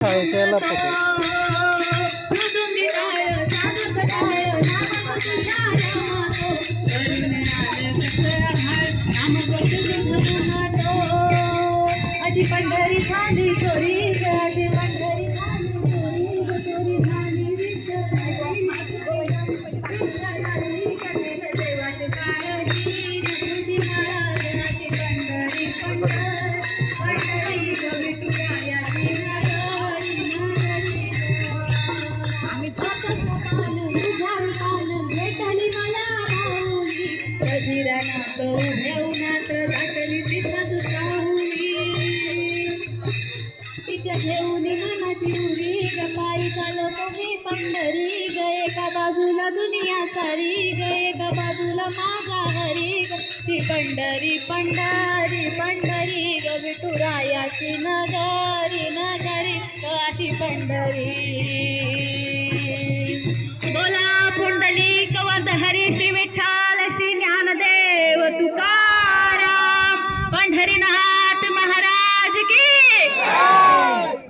त्याला पकड. अशी पंढरी झाली चोरी अशी पंढरी झाली चोरी झाली देवाचे काळजी पंढरी पंढरी विठुरायाची आम्ही भेटली मला माऊली कधीरानात उभ्या उन्हात दाटली तिथं तिच्या घेऊन मनाची उरी पायी चालो मी पंढरी ग एका बाजूला दुनिया सारी ग एका बाजूला माझा हरी ग ती पंढरी पंढरी पंढरी ग विठुरायाची नगरी नगरी अशी पंढरी. बोला पुंडलिक वरद हरी श्री विठ्ठल श्री ज्ञानदेव तुकाराम पंढरीनाथ महाराज.